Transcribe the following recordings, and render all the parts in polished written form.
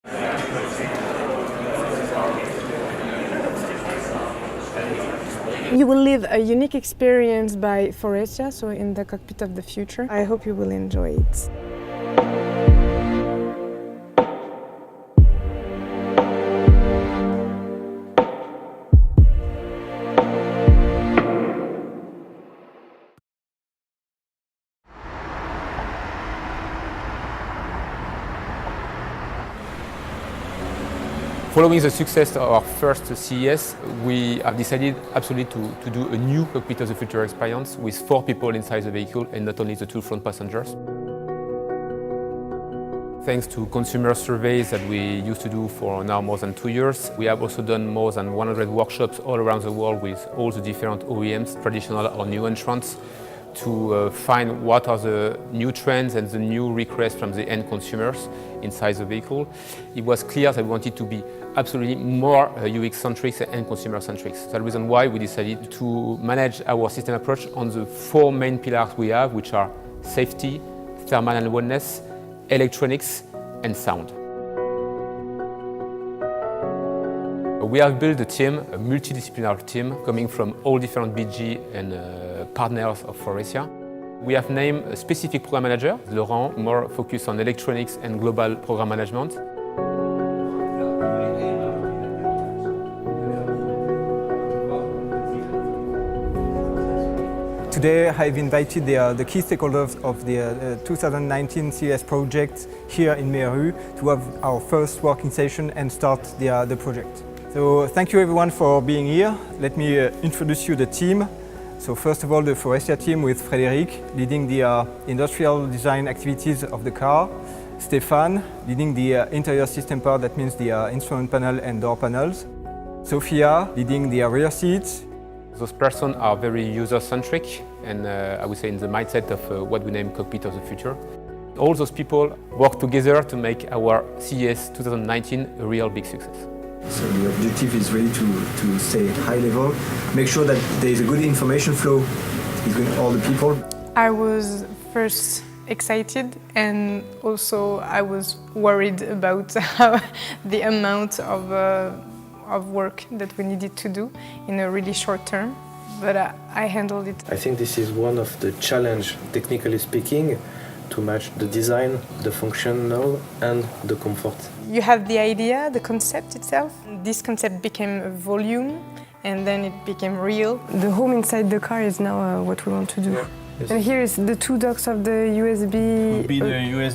You will live a unique experience by Faurecia, so in the cockpit of the future. I hope you will enjoy it. Following the success of our first CES, we have decided absolutely to do a new Cockpit of the Future experience with 4 people inside the vehicle and not only the 2 front passengers. Thanks to consumer surveys that we used to do for now more than 2 years, we have also done more than 100 workshops all around the world with all the different OEMs, traditional or new entrants, to find what are the new trends and the new requests from the end consumers inside the vehicle. It was clear that we wanted to be absolutely more UX-centric and consumer-centric. That's the reason why we decided to manage our system approach on the 4 main pillars we have, which are safety, thermal and wellness, electronics and sound. We have built a team, a multidisciplinary team, coming from all different BG and partners of Faurecia. We have named a specific program manager, Laurent, more focused on electronics and global program management. Today I've invited the key stakeholders of the 2019 CES project here in Meru to have our first working session and start the project. So thank you everyone for being here. Let me introduce you the team. So first of all, the Faurecia team with Frédéric leading the industrial design activities of the car. Stéphane leading the interior system part, that means the instrument panel and door panels. Sophia leading the rear seats. Those persons are very user-centric and I would say in the mindset of what we name Cockpit of the Future. All those people work together to make our CES 2019 a real big success. So the objective is really to stay high level, make sure that there is a good information flow between all the people. I was first excited and also I was worried about the amount of work that we needed to do in a really short term, but I handled it. I think this is one of the challenge, technically speaking, to match the design, the functional and the comfort. You have the idea, the concept itself. This concept became a volume and then it became real. The home inside the car is now what we want to do. Yeah. Yes. And here is the 2 docks of the USB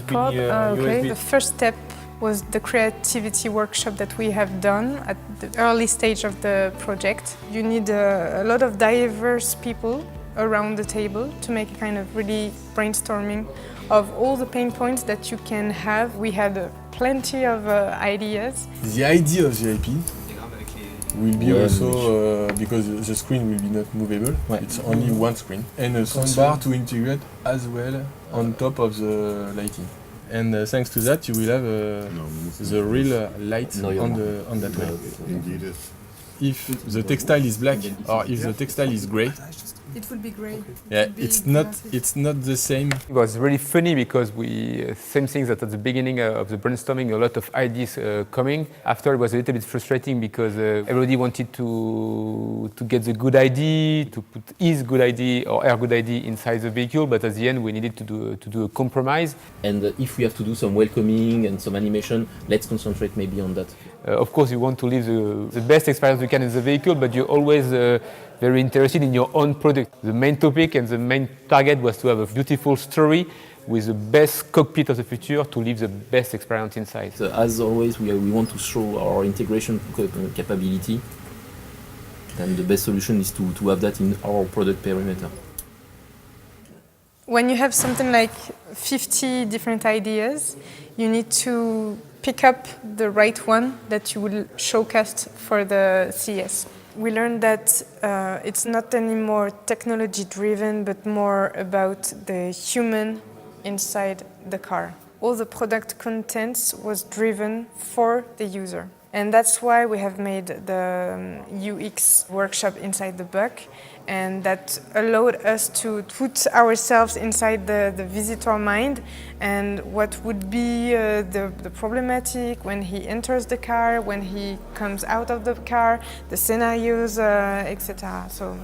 port. Okay. The first step was the creativity workshop that we have done at the early stage of the project. You need a lot of diverse people around the table to make a kind of really brainstorming of all the pain points that you can have. We had plenty of ideas. The idea of the IP will be also, because the screen will be not movable, it's only one screen, and a soundbar to integrate as well on top of the lighting. And thanks to that, you will have the real light on that way. If the textile is black or if the textile is grey, it will be grey. Yeah, it's not the same. It was really funny because same thing that at the beginning of the brainstorming, a lot of ideas coming. After it was a little bit frustrating because everybody wanted to get the good idea, to put his good idea or her good idea inside the vehicle, but at the end we needed to do a compromise. And if we have to do some welcoming and some animation, let's concentrate maybe on that. Of course you want to live the best experience you can in the vehicle, but you're always very interested in your own product. The main topic and the main target was to have a beautiful story with the best cockpit of the future to live the best experience inside. So as always, we want to show our integration capability, and the best solution is to have that in our product perimeter. When you have something like 50 different ideas, you need to pick up the right one that you will showcase for the CES. We learned that it's not anymore technology-driven, but more about the human inside the car. All the product contents was driven for the user. And that's why we have made the UX workshop inside the Buck. and that allowed us to put ourselves inside the visitor mind and what would be the problematic when he enters the car, when he comes out of the car, the scenarios, etc. So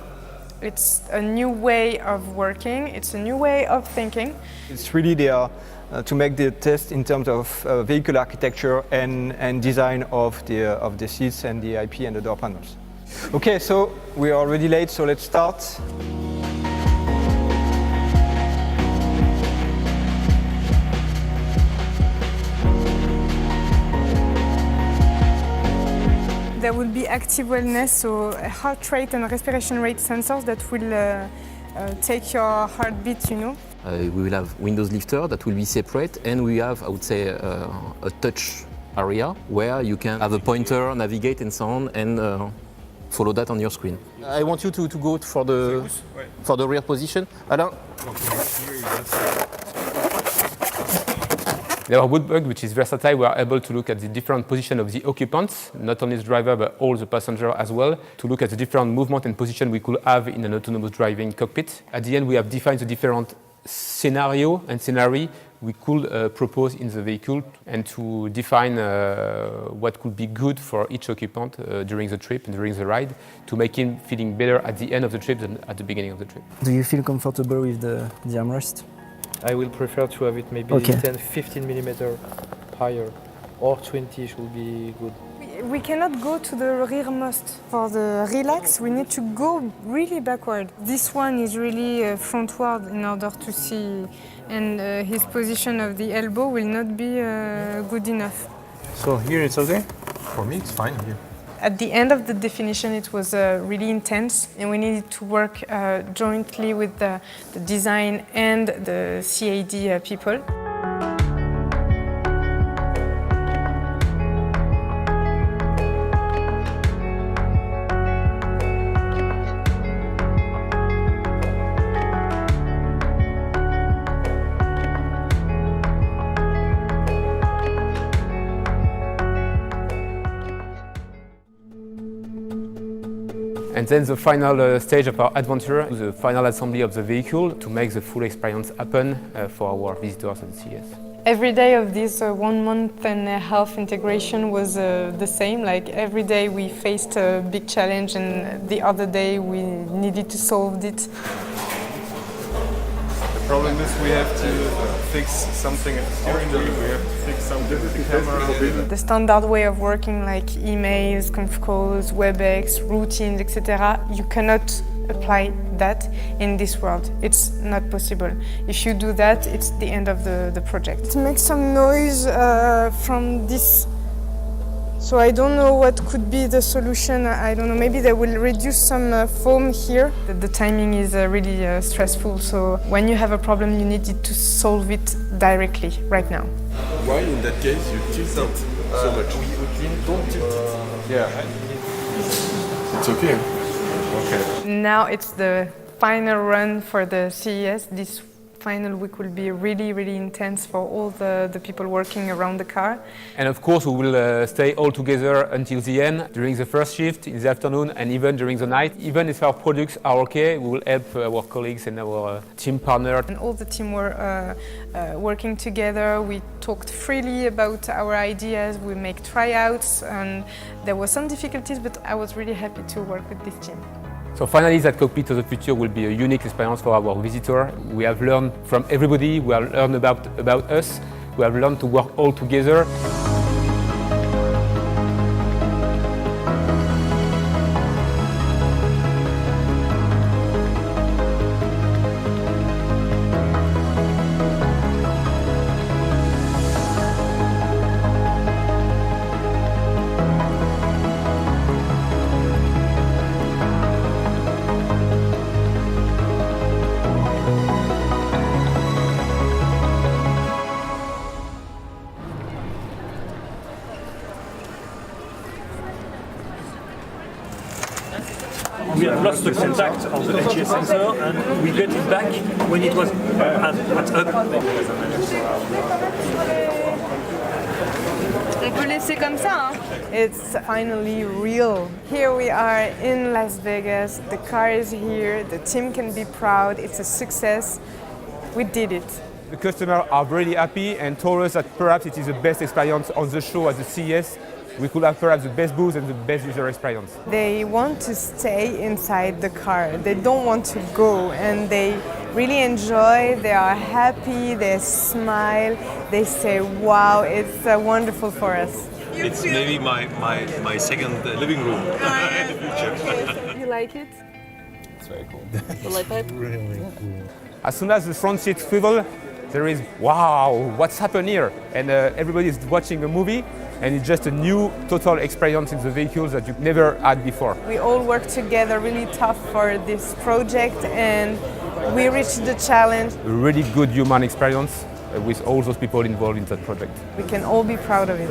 it's a new way of working, it's a new way of thinking. It's really there to make the test in terms of vehicle architecture and design of the seats and the IP and the door panels. Okay, so we are already late, so let's start. There will be active wellness, so heart rate and respiration rate sensors that will take your heartbeat, you know. We will have windows lifter that will be separate, and we have, I would say, a touch area where you can have a pointer, navigate and so on, and follow that on your screen. I want you to go for the rear position. Alain? There are Woodbug, which is versatile. We are able to look at the different position of the occupants, not only the driver, but all the passenger as well, to look at the different movement and position we could have in an autonomous driving cockpit. At the end, we have defined the different scenario we could propose in the vehicle and to define what could be good for each occupant during the trip and during the ride to make him feeling better at the end of the trip than at the beginning of the trip. Do you feel comfortable with the armrest? I will prefer to have it maybe 10-15 millimeter higher, or 20 should be good. We cannot go to the rearmost. For the relax, we need to go really backward. This one is really frontward in order to see, and his position of the elbow will not be good enough. So here it's okay? For me it's fine here. At the end of the definition, it was really intense, and we needed to work jointly with the design and the CAD people. And then the final stage of our adventure, the final assembly of the vehicle to make the full experience happen for our visitors at CES. Every day of this 1 month and a half integration was the same. Like every day we faced a big challenge, and the other day we needed to solve it. The problem is we have to fix something at the steering wheel, we have to fix something with the camera. The standard way of working, like emails, conf calls, WebEx, routines, etc., you cannot apply that in this world. It's not possible. If you do that, it's the end of the project. It makes some noise from this. So I don't know what could be the solution. I don't know, maybe they will reduce some foam here. The timing is really stressful, so when you have a problem you need to solve it directly, right now. Why in that case you tilt it so much? Don't tilt it. Yeah. It's okay. Okay. Now it's the final run for the CES. This final week will be really, really intense for all the people working around the car. And of course we will stay all together until the end, during the first shift, in the afternoon, and even during the night. Even if our products are okay, we will help our colleagues and our team partners. And all the team were working together. We talked freely about our ideas, we make tryouts, and there were some difficulties, but I was really happy to work with this team. So finally, that Cockpit of the Future will be a unique experience for our visitor. We have learned from everybody, we have learned about us, we have learned to work all together. We have lost the contact of the HES sensor and we get it back when it was at up. On peut c'est comme ça. Hein? It's finally real. Here we are in Las Vegas. The car is here. The team can be proud. It's a success. We did it. The customers are really happy and told us that perhaps it is the best experience on the show at the CES. We could have perhaps the best booth and the best user experience. They want to stay inside the car. They don't want to go, and they really enjoy. They are happy. They smile. They say, "Wow, it's wonderful for us." It's maybe my second living room in the future. You like it? It's very cool. The light pipe? Really cool. As soon as the front seat swivel, there is, wow, what's happened here? And everybody is watching a movie, and it's just a new total experience in the vehicles that you've never had before. We all work together really tough for this project, and we reached the challenge. A really good human experience with all those people involved in that project. We can all be proud of it.